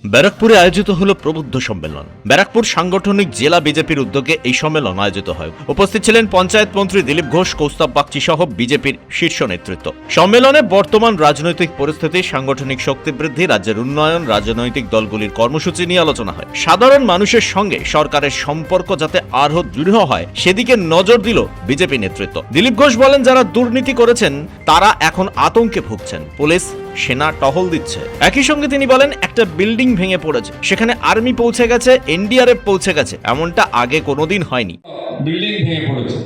ব্যারাকপুরে আয়োজিত হলো প্রবুদ্ধ সম্মেলন। ব্যারাকপুর সাংগঠনিক জেলা বিজেপির উদ্যোগে এই সম্মেলন আয়োজিত হয়। উপস্থিত ছিলেন পঞ্চায়েত মন্ত্রী দিলীপ ঘোষ, কৌস্তব বাগচি সহ বিজেপির শীর্ষ নেতৃত্ব। সম্মেলনে বর্তমান রাজনৈতিক পরিস্থিতি, সাংগঠনিক শক্তি বৃদ্ধি, রাজ্যের উন্নয়ন, রাজনৈতিক দলগুলির কর্মসূচি নিয়ে আলোচনা হয়। সাধারণ মানুষের সঙ্গে সরকারের সম্পর্ক যাতে আরও দৃঢ় হয় সেদিকে নজর দিল বিজেপি নেতৃত্ব। দিলীপ ঘোষ বলেন, যারা দুর্নীতি করেছেন তারা এখন আতঙ্কে ভুগছেন, পুলিশ সেনা টহল দিচ্ছে। একই সঙ্গে তিনি বলেন, একটা বিল্ডিং ভেঙে পড়েছে, সেখানে আর্মি পৌঁছে গেছে, এনডিআরএফ পৌঁছে গেছে, এমনটা আগে কোনোদিন হয়নি। বিল্ডিং ভেঙে পড়েছে,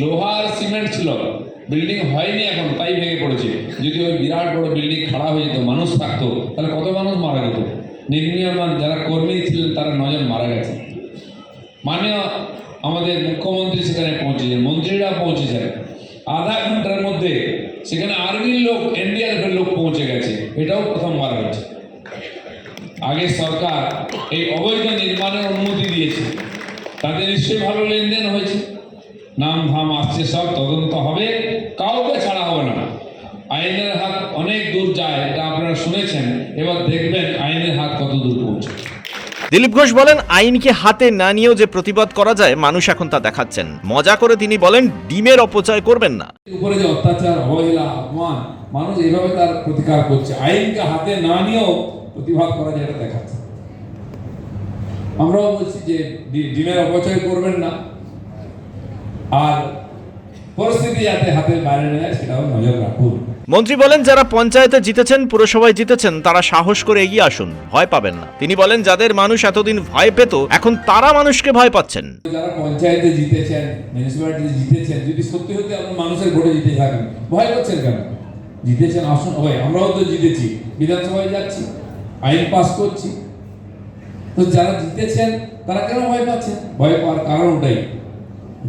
লোহার সিমেন্ট ছিল, বিল্ডিং হয়নি এখন, তাই ভেঙে পড়েছে। যদি ওই বিরাট বড় বিল্ডিং খারাপ হয়ে যেত, মানুষ থাকতো, তাহলে কত মানুষ মারা যেত। নির্মীয়মান যারা কর্মী ছিলেন তারা 9 জন মারা গেছে। মাননীয় আমাদের মুখ্যমন্ত্রী সেখানে পৌঁছেছেন, মন্ত্রীরা পৌঁছেছেন, আধা ঘন্টার মধ্যে সেখানে আর্মির লোক, এনডিআরএফের লোক পৌঁছে গেছে। এটাও প্রথমবার হয়েছে। আগে সরকার এই অবৈধ নির্মাণের অনুমতি দিয়েছে, তাতে নিশ্চয়ই ভালো লেনদেন হয়েছে, নাম ধাম আসছে, সব তদন্ত হবে, কাউকে ছাড়া হবে না। আইনের হাত অনেক দূর যায়, এটা আপনারা শুনেছেন। এবার দেখবেন আইনের হাত কত দূর পৌঁছে। দিলীপ ঘোষ বলেন, আইনকে হাতে না নিয়েও যে প্রতিবাদ করা যায়, মানুষ এখন তা দেখাচ্ছেন। মজা করে তিনি বলেন, ডিমের অপচয় করবেন না। উপরে যে অত্যাচার, অবহেলা, অপমান, মানুষ এইভাবে তার প্রতিকার করছে। আইনকে হাতে না নিয়েও প্রতিবাদ করা যায়, এটা দেখাচ্ছে। আমরাও বলছি যে ডিমের অপচয় করবেন না, আর পরিস্থিতি যাতে হাতের বাইরে না যায় সেটাও নজর রাখুন। মন্ত্রী বলেন, যারা পঞ্চায়েতে জিতেছেন, পুরসভায় জিতেছেন, তারা সাহস করে এগিয়ে আসুন, ভয় পাবেন না। তিনি বলেন, যাদের মানুষ এতদিন ভয় পেত, এখন তারা মানুষকে ভয় পাচ্ছেন। যারা পঞ্চায়েতে জিতেছেন, মিউনিসিপ্যালিটিতে জিতেছেন, যদি সত্যি সত্যি আপনি মানুষের ভোটে জিতে থাকেন, ভয় করছেন কেন? জিতেছেন, আসুন। হয় আমরাও তো জিতেছি, বিধানসভায় যাচ্ছি, আইন পাস করছি। তো যারা জিতেছেন তারা কেন ভয় পাচ্ছেন? ভয় পাওয়ার কারণ ওটাই,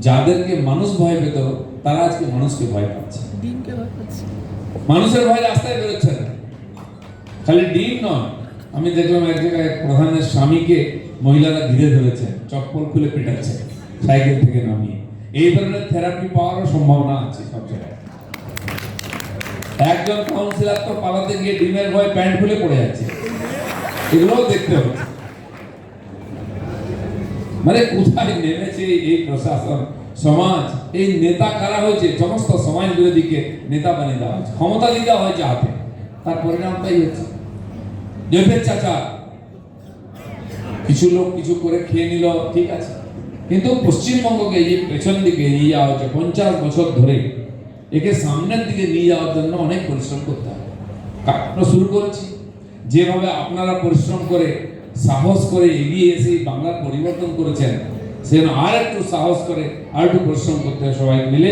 যাদেরকে মানুষ ভয় পেত তারা আজকে মানুষকে ভয় পাচ্ছে। মানুষের ভয় রাস্তায় বেরোচ্ছেন, খালি ডিম নয়। আমি দেখলাম এক জায়গায় প্রধানের স্বামীকে মহিলারা ঘিরে ধরেছেন, চপ্পল খুলে পেটাচ্ছে সাইকেল থেকে নামিয়ে। এই ধরনের থেরাপি পাওয়ারও সম্ভাবনা আছে সব জায়গায়। একজন কাউন্সিলর তো পালাতে গিয়ে ডিমের ভয় প্যান্ট খুলে পড়ে যাচ্ছে, এগুলোও দেখতে হচ্ছে। মানে কোথায় নেমেছে এই প্রশাসন, সমাজ, এই নেতা কারা হয়েছে? সমস্ত সমাজ বিরোধীকে নেতা বানিয়ে দেওয়া হয়েছে, ক্ষমতা দিয়ে দেওয়া হয়েছে হাতে। তার পরিণামটাই হচ্ছে জয়ফের চাচা, কিছু লোক কিছু করে খেয়ে নিল, ঠিক আছে, কিন্তু পশ্চিমবঙ্গকে এই পেছন দিকে নিয়ে যাওয়া হচ্ছে 50 বছর ধরে। একে সামনের দিকে নিয়ে যাওয়ার জন্য অনেক পরিশ্রম করতে হবে। কাটানো শুরু করেছি, যেভাবে আপনারা পরিশ্রম করে সাহস করে এগিয়ে এসে বাংলার পরিবর্তন করেছেন, সেজন্য আর একটু সাহস করে আর একটু পরিশ্রম করতে হবে সবাই মিলে।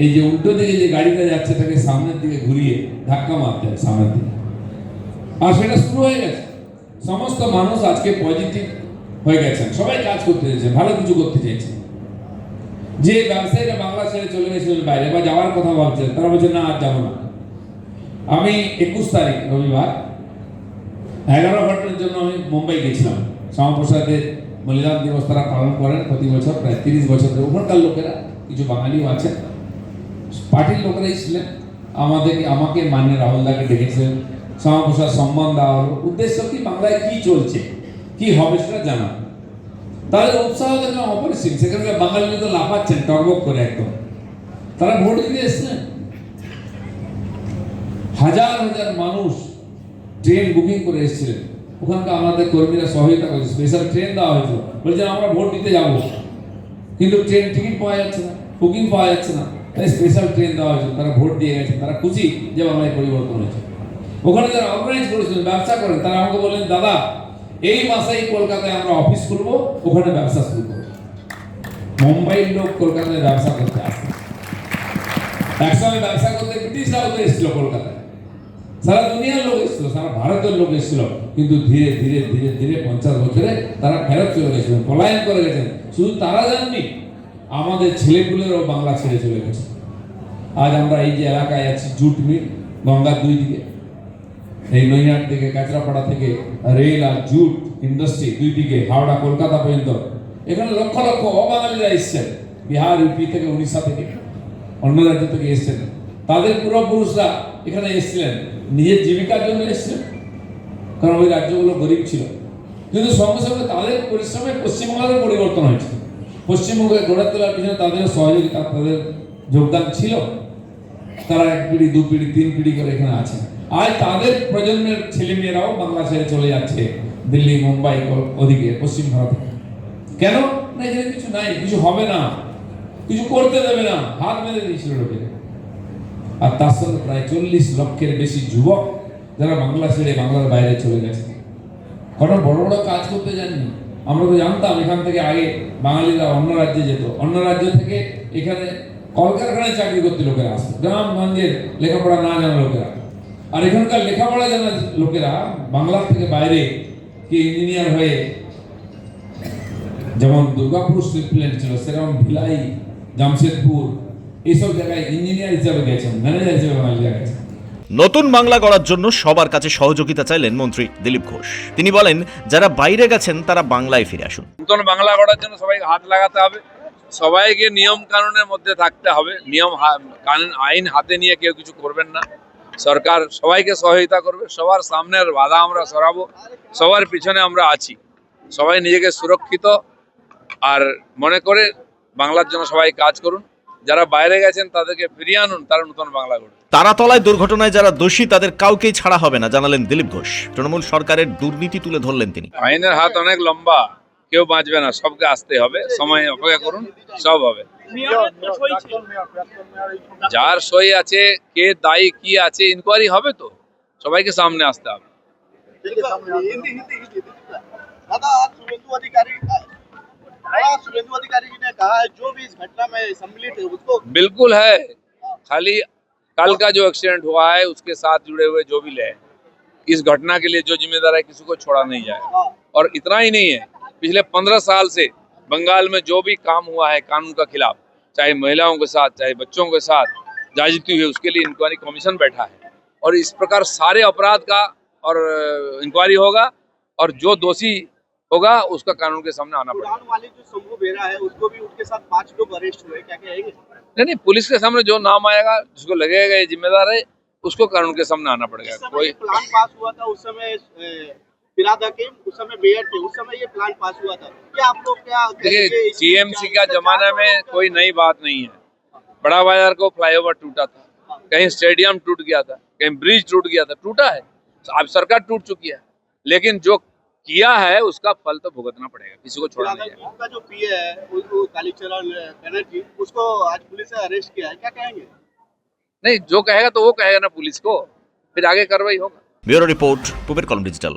এই যে উল্টো দিকে যে গাড়িটা যাচ্ছে তাকে সামনের দিকে ঘুরিয়ে ধাক্কা মারতে হবে সামনের দিকে, আর সেটা শুরু হয়ে গেছে। সমস্ত মানুষ আজকে পজিটিভ হয়ে গেছেন, সবাই কাজ করতে চাইছেন, ভালো কিছু করতে চাইছেন। যে ব্যবসায়ীরা বাংলা ছেড়ে চলে গেছিলেন বাইরে বা যাওয়ার কথা ভাবছেন, তারা বলছেন না আর যাবো না। আমি 21 তারিখ রবিবার 11 ঘন্টার জন্য আমি মুম্বাই গেছিলাম। শ্যামাপ্রসাদের বলিদান দিবস তারা পালন করেন প্রতি বছর, প্রায় 30 বছর ধরে। ওখানকার লোকেরা, কিছু বাঙালিও আছেন, পার্টির লোকেরাই ছিলেন। আমাকে মাননীয় রাহুল দাকে ডেকেছিলেন, শ্যামাপ্রসাদ সম্মান দেওয়া হলো। উদ্দেশ্য কি? বাংলায় কি চলছে, কি হবে সেটা জানা। তাদের উৎসাহ দেখলাম অপরিসীম। সেখানে বাঙালি তো লাফাচ্ছেন টকবক করে একদম। তারা ভোট দিতে এসছেন। হাজার হাজার মানুষ ট্রেন বুকিং করে এসেছিলেন। ওখানকার আমাদের কর্মীরা সহায়তা করেছে, স্পেশাল ট্রেন দেওয়া হয়েছিল। বলছেন আমরা ভোট দিতে যাব, কিন্তু ট্রেন টিকিট পাওয়া যাচ্ছে না, বুকিং পাওয়া যাচ্ছে না, তাই স্পেশাল ট্রেন দেওয়া হয়েছিল। তারা ভোট দিয়ে গেছেন, তারা খুশি যে বাংলায় পরিবর্তন হয়েছে। ওখানে যারা অর্গানাইজ করেছিলেন, ব্যবসা করেন, তারা আমাকে বললেন, দাদা এই মাসেই কলকাতায় আমরা অফিস খুলবো, ওখানে ব্যবসা শুরু করবো। মুম্বাইয়ের লোক কলকাতায় ব্যবসা করতে আসে। একসময় ব্যবসা করতে ব্রিটিশরাও এসেছিল কলকাতায়, সারা দুনিয়ার লোক এসেছিল, সারা ভারতের লোক এসেছিল। কিন্তু ধীরে ধীরে ধীরে ধীরে 50 বছরে তারা ফেরত চলে গেছিলেন, পলায়ন করে গেছেন। শুধু তারা জাননি, আমাদের ছেলেগুলোরও বাংলা ছেড়ে চলে গেছে। আজ আমরা এই যে এলাকায় আছি, জুট মিল, গঙ্গার দুই দিকে, এই নৈহাট থেকে, কাঁচরাপাড়া থেকে রেল আর জুট ইন্ডাস্ট্রি দুই দিকে, হাওড়া কলকাতা পর্যন্ত। এখানে লক্ষ লক্ষ অবাঙালিরা এসছেন, বিহার, ইউপি থেকে, উড়িষ্যা থেকে, অন্য রাজ্য থেকে এসছেন। তাদের পূর্বপুরুষরা এখানে এসেছিলেন, নিজের জীবিকার জন্য এসেছিলেন, কারণ ওই রাজ্যগুলো গরিব ছিল। কিন্তু সঙ্গে সঙ্গে তাদের পরিশ্রমে পশ্চিমবঙ্গের পরিবর্তন হয়েছে। পশ্চিমবঙ্গে গড়ে তোলার পিছনে তাদের সহযোগিতা, তাদের যোগদান ছিল। তারা 1 পিঢ়ি 2 পিঢ়ি 3 পিঢ়ি করে এখানে আছে। আজ তাদের প্রজন্মের ছেলেমেয়েরাও বাংলা ছেড়ে চলে যাচ্ছে দিল্লি, মুম্বাই ওদিকে, পশ্চিম ভারতে। কেন না? এখানে কিছু নাই, কিছু হবে না, কিছু করতে দেবে না, হাত বেঁধে দিয়েছিল লোকের। আর তার সঙ্গে প্রায় 40 লক্ষের বেশি যুবক যারা বাংলা ছেড়ে বাংলার বাইরে চলে গেছে। কারণ বড় বড় কাজ করতে যাননি। আমরা তো জানতাম এখান থেকে আগে বাঙালিরা অন্য রাজ্যে যেত, অন্য রাজ্য থেকে এখানে কলকারখানায় চাকরি করতে লোকেরা আসতো, গ্রামগঞ্জের লেখাপড়া না জানা লোকেরা। আর এখানকার লেখাপড়া জানা লোকেরা বাংলার থেকে বাইরে কি ইঞ্জিনিয়ার হয়ে, যেমন দুর্গাপুর স্টিল প্ল্যান্ট ছিল, সেরকম ভিলাই, জামশেদপুর এইসব জায়গায় ইঞ্জিনিয়ার হিসাবে গেছেন, ম্যানেজার হিসেবে বাঙালিরা গেছেন। নতুন বাংলা গড়ার জন্য সবার কাছে সহযোগিতা চাইলেন মন্ত্রী দিলীপ ঘোষ। তিনি বলেন, যারা বাইরে গেছেন তারা বাংলায় ফিরে আসুন। নতুন বাংলা গড়ার জন্য সবাইকে হাত লাগাতে হবে, সবাইকে নিয়ম কানুনের মধ্যে থাকতে হবে। নিয়ম কানুন আইন হাতে নিয়ে কেউ কিছু করবেন না। সরকার সবাইকে সহায়তা করবে, সবার সামনের বাধা আমরা সরাবো, সবার পিছনে আমরা আছি। সবাই নিজেকে সুরক্ষিত আর মনে করে বাংলার জন্য সবাই কাজ করুন। যারা বাইরে গেছেন তাদেরকে ফিরিয়ে আনুন, তারা নতুন বাংলা গড়বে। তারাতলায় দুর্ঘটনায় যারা দোষী তাদের কাউকেই ছাড়া হবে না জানালেন দিলীপ ঘোষ। তৃণমূল সরকারের দুর্নীতি তুলে ধরলেন তিনি। আইনের হাত অনেক লম্বা, কেউ বাঁচবে না, সবকে আসতে হবে, সময় অপেক্ষা করুন, সব হবে। যার সই আছে, কে দায়ী কি আছে, ইনকোয়ারি হবে, তো সবাইকে সামনে আসতে হবে। दादा आज शुभेंदु अधिकारी जी ने कहा है जो भी इस घटना में सम्मिलित है उसको बिल्कुल है, खाली कल का जो एक्सीडेंट हुआ है उसके साथ जुड़े हुए जो भी ले, इस घटना के लिए जो जिम्मेदार है किसी को छोड़ा नहीं जाएगा। और इतना ही नहीं है, पिछले 15 साल से बंगाल में जो भी काम हुआ है कानून का खिलाफ, चाहे महिलाओं के साथ चाहे बच्चों के साथ ज्यादती हुई, उसके लिए इंक्वायरी कमीशन बैठा है। और इस प्रकार सारे अपराध का और इंक्वायरी होगा, और जो दोषी होगा उसका कानून के सामने आना पड़ेगा। उड़ान वाले जो शंभू बेरा है उसको भी उसके साथ 5 लोग अरेस्ट हुए, क्या कहेंगे? नहीं, पुलिस के सामने जो नाम आएगा, जिसको लगेगा ये जिम्मेदार है, उसको कानून के सामने आना पड़ेगा। जिस समय कोई ये प्लान पास हुआ था उस समय फिराद हकीम उस समय मेयर थे, उस समय ये प्लान पास हुआ था, क्या आप लोग क्या देखिए, कहेंगे? इसकी टीएमसी का जांच जमाना में और- कोई नई बात नहीं है। बड़ा बाजार को फ्लाईओवर टूटा था, कहीं स्टेडियम टूट गया था, कहीं ब्रिज टूट गया था, टूटा है। अब सरकार टूट चुकी है, लेकिन जो किया है उसका फल तो भुगतना पड़ेगा, किसी को छोड़ा फिराद नहीं जाएगा। हकीम का जो पीए है वो कालीचरण बनर्जी, उसको आज पुलिस ने अरेस्ट किया है, क्या कहेंगे? नहीं, जो कहेगा तो वो कहेगा ना पुलिस को, फिर आगे कार्रवाई होगा। ব্যুরো রিপোর্ট, পুবের কলম ডিজিটাল।